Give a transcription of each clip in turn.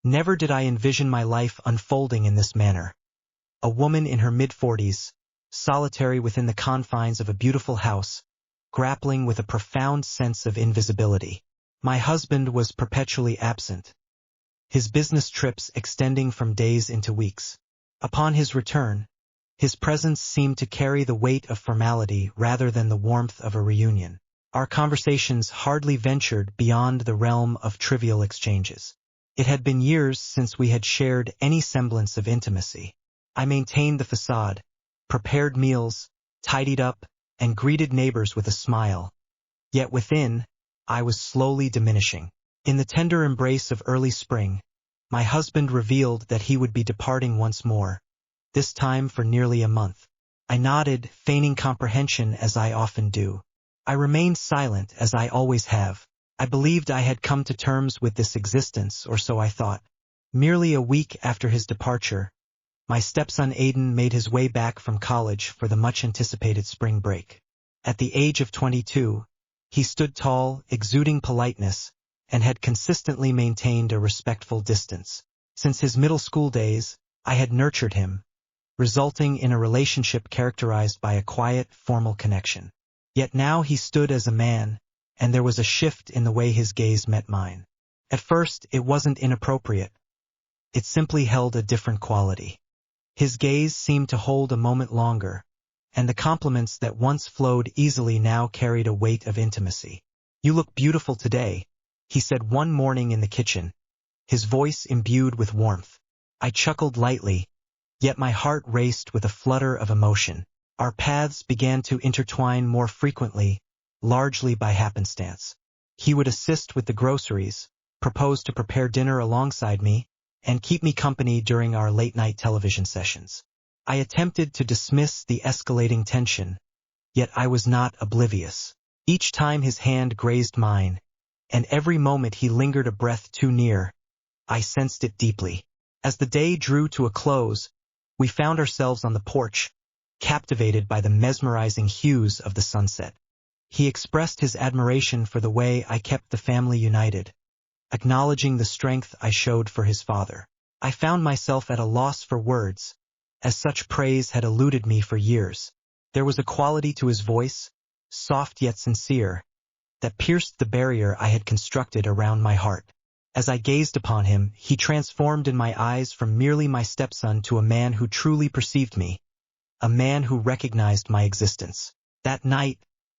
Never did I envision my life unfolding in this manner. A woman in her mid-40s, solitary within the confines of a beautiful house, grappling with a profound sense of invisibility. My husband was perpetually absent, his business trips extending from days into weeks. Upon his return, his presence seemed to carry the weight of formality rather than the warmth of a reunion. Our conversations hardly ventured beyond the realm of trivial exchanges. It had been years since we had shared any semblance of intimacy. I maintained the facade, prepared meals, tidied up, and greeted neighbors with a smile. Yet within, I was slowly diminishing. In the tender embrace of early spring, my husband revealed that he would be departing once more, this time for nearly a month. I nodded, feigning comprehension as I often do. I remained silent as I always have. I believed I had come to terms with this existence, or so I thought. Merely a week after his departure, my stepson Aiden made his way back from college for the much-anticipated spring break. At the age of 22, he stood tall, exuding politeness, and had consistently maintained a respectful distance. Since his middle school days, I had nurtured him, resulting in a relationship characterized by a quiet, formal connection. Yet now he stood as a man, and there was a shift in the way his gaze met mine. At first, it wasn't inappropriate. It simply held a different quality. His gaze seemed to hold a moment longer, and the compliments that once flowed easily now carried a weight of intimacy. "You look beautiful today," he said one morning in the kitchen, his voice imbued with warmth. I chuckled lightly, yet my heart raced with a flutter of emotion. Our paths began to intertwine more frequently, largely by happenstance. He would assist with the groceries, propose to prepare dinner alongside me, and keep me company during our late-night television sessions. I attempted to dismiss the escalating tension, yet I was not oblivious. Each time his hand grazed mine, and every moment he lingered a breath too near, I sensed it deeply. As the day drew to a close, we found ourselves on the porch, captivated by the mesmerizing hues of the sunset. He expressed his admiration for the way I kept the family united, acknowledging the strength I showed for his father. I found myself at a loss for words, as such praise had eluded me for years. There was a quality to his voice, soft yet sincere, that pierced the barrier I had constructed around my heart. As I gazed upon him, he transformed in my eyes from merely my stepson to a man who truly perceived me, a man who recognized my existence. That night,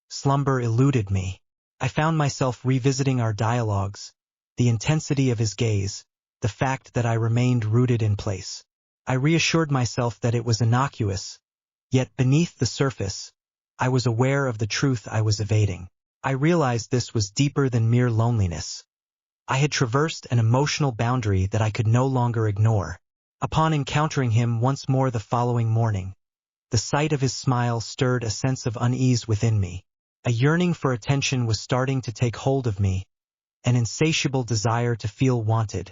slumber eluded me. I found myself revisiting our dialogues, the intensity of his gaze, the fact that I remained rooted in place. I reassured myself that it was innocuous, yet beneath the surface, I was aware of the truth I was evading. I realized this was deeper than mere loneliness. I had traversed an emotional boundary that I could no longer ignore. Upon encountering him once more the following morning, the sight of his smile stirred a sense of unease within me. A yearning for attention was starting to take hold of me, an insatiable desire to feel wanted,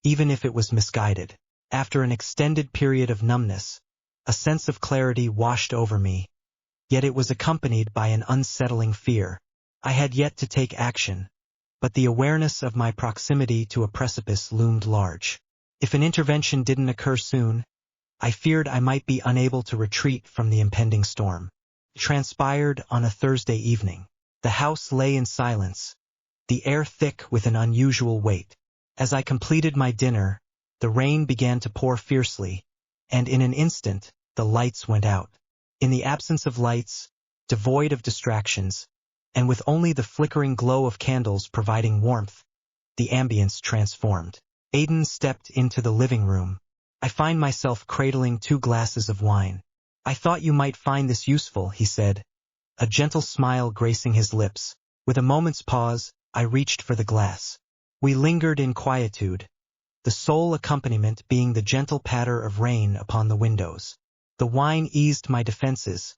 even if it was misguided. After an extended period of numbness, a sense of clarity washed over me, yet it was accompanied by an unsettling fear. I had yet to take action, but the awareness of my proximity to a precipice loomed large. If an intervention didn't occur soon, I feared I might be unable to retreat from the impending storm. It transpired on a Thursday evening. The house lay in silence, the air thick with an unusual weight. As I completed my dinner, the rain began to pour fiercely, and in an instant, the lights went out. In the absence of lights, devoid of distractions, and with only the flickering glow of candles providing warmth, the ambience transformed. Aiden stepped into the living room. I find myself cradling 2 glasses of wine. "I thought you might find this useful," he said, a gentle smile gracing his lips. With a moment's pause, I reached for the glass. We lingered in quietude, the sole accompaniment being the gentle patter of rain upon the windows. The wine eased my defenses,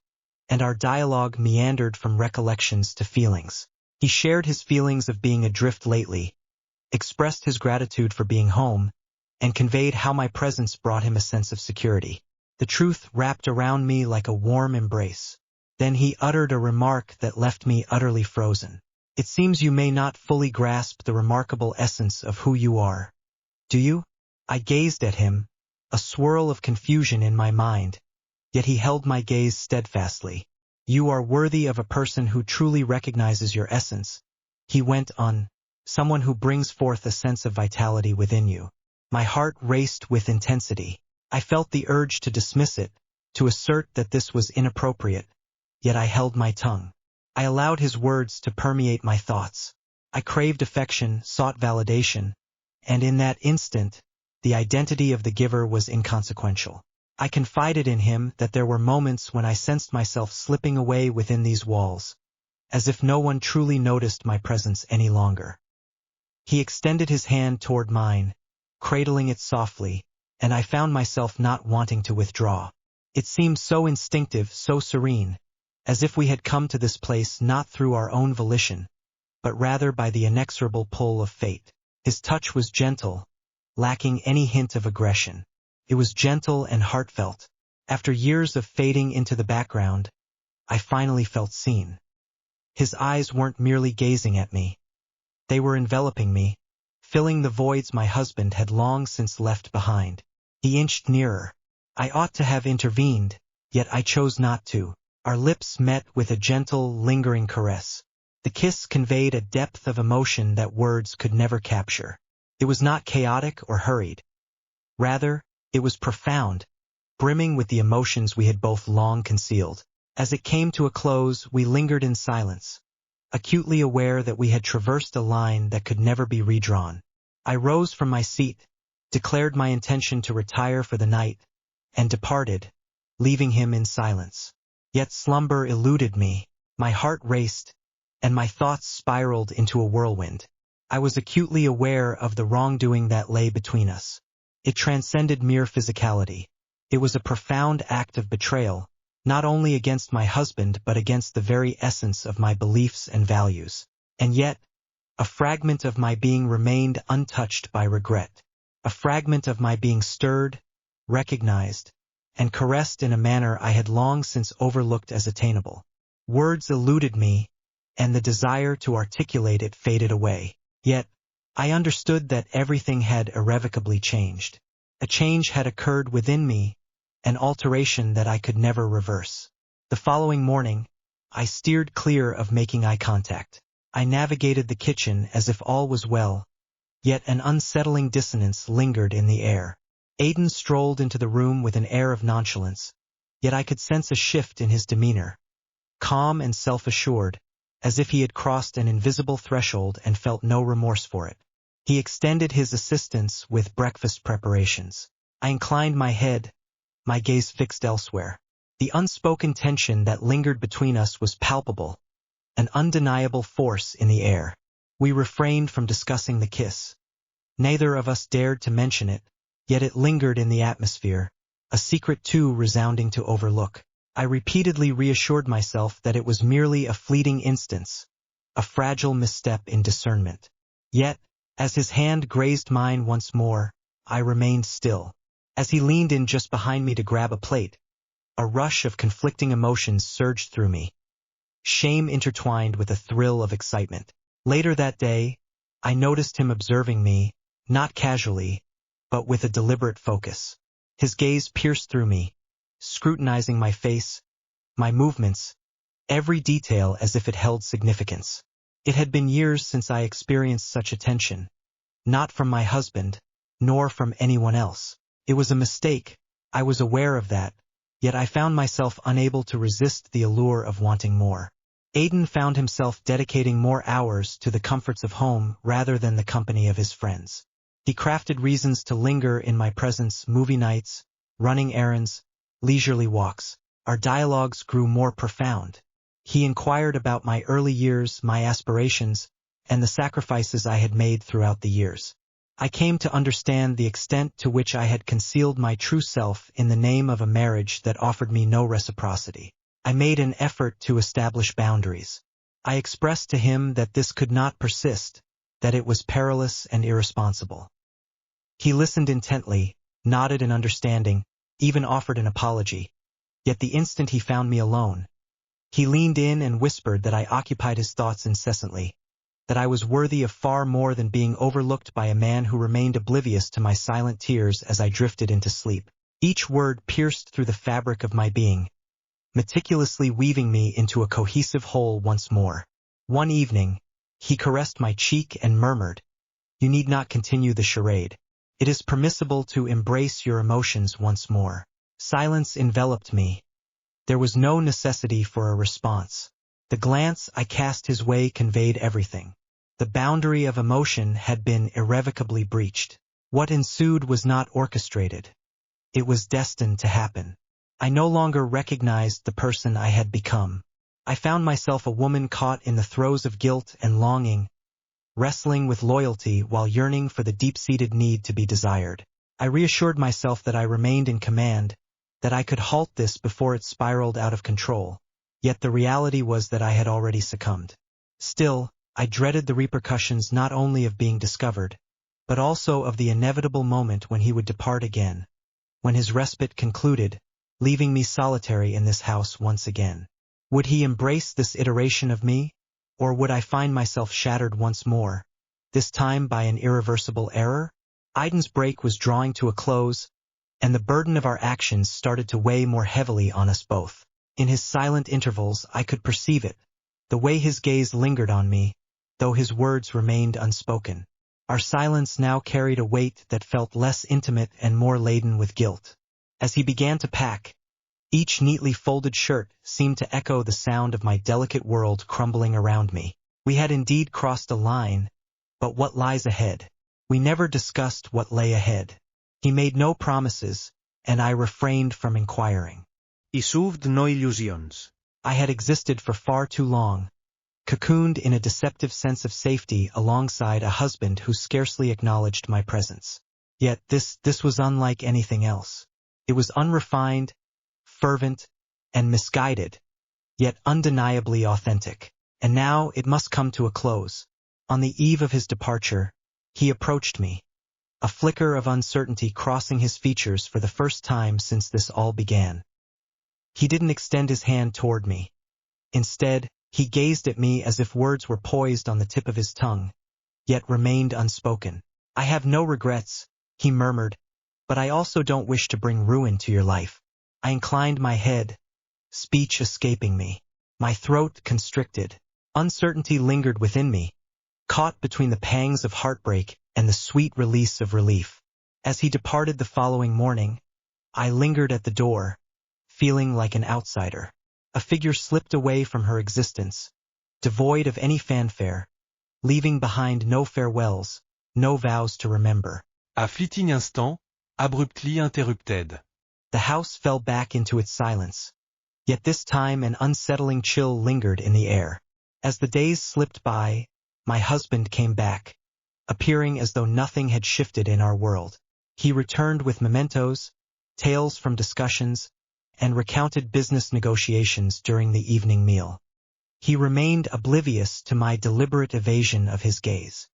and our dialogue meandered from recollections to feelings. He shared his feelings of being adrift lately, expressed his gratitude for being home, and conveyed how my presence brought him a sense of security. The truth wrapped around me like a warm embrace. Then he uttered a remark that left me utterly frozen. "It seems you may not fully grasp the remarkable essence of who you are," Do you? I gazed at him, a swirl of confusion in my mind, yet he held my gaze steadfastly. You are worthy of a person who truly recognizes your essence, he went on, someone who brings forth a sense of vitality within you. My heart raced with intensity. I felt the urge to dismiss it, to assert that this was inappropriate, yet I held my tongue. I allowed his words to permeate my thoughts. I craved affection, sought validation, and in that instant, the identity of the giver was inconsequential. I confided in him that there were moments when I sensed myself slipping away within these walls, as if no one truly noticed my presence any longer. He extended his hand toward mine, cradling it softly, and I found myself not wanting to withdraw. It seemed so instinctive, so serene, as if we had come to this place not through our own volition, but rather by the inexorable pull of fate. His touch was gentle, lacking any hint of aggression. It was gentle and heartfelt. After years of fading into the background, I finally felt seen. His eyes weren't merely gazing at me. They were enveloping me, filling the voids my husband had long since left behind. He inched nearer. I ought to have intervened, yet I chose not to. Our lips met with a gentle, lingering caress. The kiss conveyed a depth of emotion that words could never capture. It was not chaotic or hurried. Rather, it was profound, brimming with the emotions we had both long concealed. As it came to a close, we lingered in silence, acutely aware that we had traversed a line that could never be redrawn. I rose from my seat, declared my intention to retire for the night, and departed, leaving him in silence. Yet slumber eluded me, my heart raced, and my thoughts spiraled into a whirlwind. I was acutely aware of the wrongdoing that lay between us. It transcended mere physicality. It was a profound act of betrayal, not only against my husband but against the very essence of my beliefs and values. And yet, a fragment of my being remained untouched by regret. A fragment of my being stirred, recognized, and caressed in a manner I had long since overlooked as attainable. Words eluded me, and the desire to articulate it faded away. Yet, I understood that everything had irrevocably changed. A change had occurred within me, an alteration that I could never reverse. The following morning, I steered clear of making eye contact. I navigated the kitchen as if all was well, yet an unsettling dissonance lingered in the air. Aidan strolled into the room with an air of nonchalance, yet I could sense a shift in his demeanor. Calm and self-assured, as if he had crossed an invisible threshold and felt no remorse for it. He extended his assistance with breakfast preparations. I inclined my head, my gaze fixed elsewhere. The unspoken tension that lingered between us was palpable, an undeniable force in the air. We refrained from discussing the kiss. Neither of us dared to mention it, yet it lingered in the atmosphere, a secret too resounding to overlook. I repeatedly reassured myself that it was merely a fleeting instance, a fragile misstep in discernment. Yet, as his hand grazed mine once more, I remained still. As he leaned in just behind me to grab a plate, a rush of conflicting emotions surged through me. Shame intertwined with a thrill of excitement. Later that day, I noticed him observing me, not casually, but with a deliberate focus. His gaze pierced through me, scrutinizing my face, my movements, every detail as if it held significance. It had been years since I experienced such attention, not from my husband, nor from anyone else. It was a mistake, I was aware of that, yet I found myself unable to resist the allure of wanting more. Aidan found himself dedicating more hours to the comforts of home rather than the company of his friends. He crafted reasons to linger in my presence: movie nights, running errands, leisurely walks. Our dialogues grew more profound. He inquired about my early years, my aspirations, and the sacrifices I had made throughout the years. I came to understand the extent to which I had concealed my true self in the name of a marriage that offered me no reciprocity. I made an effort to establish boundaries. I expressed to him that this could not persist, that it was perilous and irresponsible. He listened intently, nodded in understanding, even offered an apology. Yet the instant he found me alone, he leaned in and whispered that I occupied his thoughts incessantly, that I was worthy of far more than being overlooked by a man who remained oblivious to my silent tears as I drifted into sleep. Each word pierced through the fabric of my being, meticulously weaving me into a cohesive whole once more. One evening, he caressed my cheek and murmured, "You need not continue the charade. It is permissible to embrace your emotions once more." Silence enveloped me. There was no necessity for a response. The glance I cast his way conveyed everything. The boundary of emotion had been irrevocably breached. What ensued was not orchestrated. It was destined to happen. I no longer recognized the person I had become. I found myself a woman caught in the throes of guilt and longing, wrestling with loyalty while yearning for the deep-seated need to be desired. I reassured myself that I remained in command, that I could halt this before it spiraled out of control. Yet the reality was that I had already succumbed. Still, I dreaded the repercussions not only of being discovered, but also of the inevitable moment when he would depart again, when his respite concluded, leaving me solitary in this house once again. Would he embrace this iteration of me, or would I find myself shattered once more, this time by an irreversible error? Aiden's break was drawing to a close, and the burden of our actions started to weigh more heavily on us both. In his silent intervals I could perceive it, the way his gaze lingered on me, though his words remained unspoken. Our silence now carried a weight that felt less intimate and more laden with guilt. As he began to pack, each neatly folded shirt seemed to echo the sound of my delicate world crumbling around me. We had indeed crossed a line, but what lies ahead? We never discussed what lay ahead. He made no promises, and I refrained from inquiring. Y souvd no illusions. I had existed for far too long, cocooned in a deceptive sense of safety alongside a husband who scarcely acknowledged my presence. Yet this was unlike anything else. It was unrefined, fervent, and misguided, yet undeniably authentic. And now it must come to a close. On the eve of his departure, he approached me, a flicker of uncertainty crossing his features for the first time since this all began. He didn't extend his hand toward me. Instead, he gazed at me as if words were poised on the tip of his tongue, yet remained unspoken. "I have no regrets," he murmured, "but I also don't wish to bring ruin to your life." I inclined my head, speech escaping me. My throat constricted. Uncertainty lingered within me, caught between the pangs of heartbreak and the sweet release of relief. As he departed the following morning, I lingered at the door, feeling like an outsider. A figure slipped away from her existence, devoid of any fanfare, leaving behind no farewells, no vows to remember. A fleeting instant, abruptly interrupted. The house fell back into its silence, yet this time an unsettling chill lingered in the air. As the days slipped by, my husband came back, appearing as though nothing had shifted in our world. He returned with mementos, tales from discussions, and recounted business negotiations during the evening meal. He remained oblivious to my deliberate evasion of his gaze.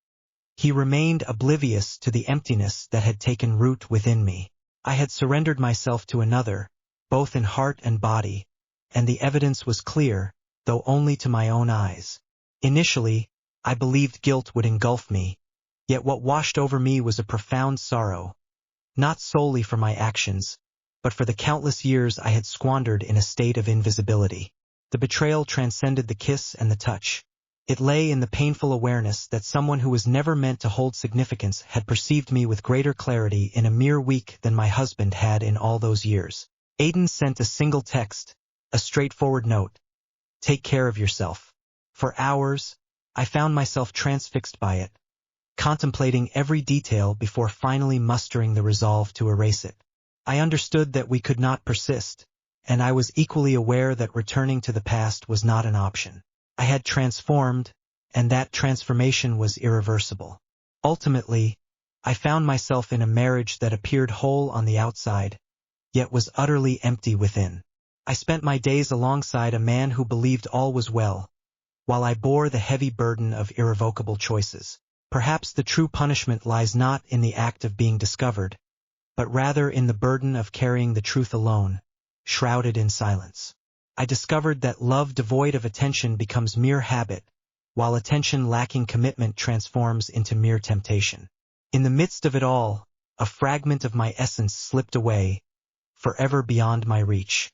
He remained oblivious to the emptiness that had taken root within me. I had surrendered myself to another, both in heart and body, and the evidence was clear, though only to my own eyes. Initially, I believed guilt would engulf me, yet what washed over me was a profound sorrow, not solely for my actions, but for the countless years I had squandered in a state of invisibility. The betrayal transcended the kiss and the touch. It lay in the painful awareness that someone who was never meant to hold significance had perceived me with greater clarity in a mere week than my husband had in all those years. Aiden sent a single text, a straightforward note: "Take care of yourself." For hours, I found myself transfixed by it, contemplating every detail before finally mustering the resolve to erase it. I understood that we could not persist, and I was equally aware that returning to the past was not an option. I had transformed, and that transformation was irreversible. Ultimately, I found myself in a marriage that appeared whole on the outside, yet was utterly empty within. I spent my days alongside a man who believed all was well, while I bore the heavy burden of irrevocable choices. Perhaps the true punishment lies not in the act of being discovered, but rather in the burden of carrying the truth alone, shrouded in silence. I discovered that love devoid of attention becomes mere habit, while attention lacking commitment transforms into mere temptation. In the midst of it all, a fragment of my essence slipped away, forever beyond my reach.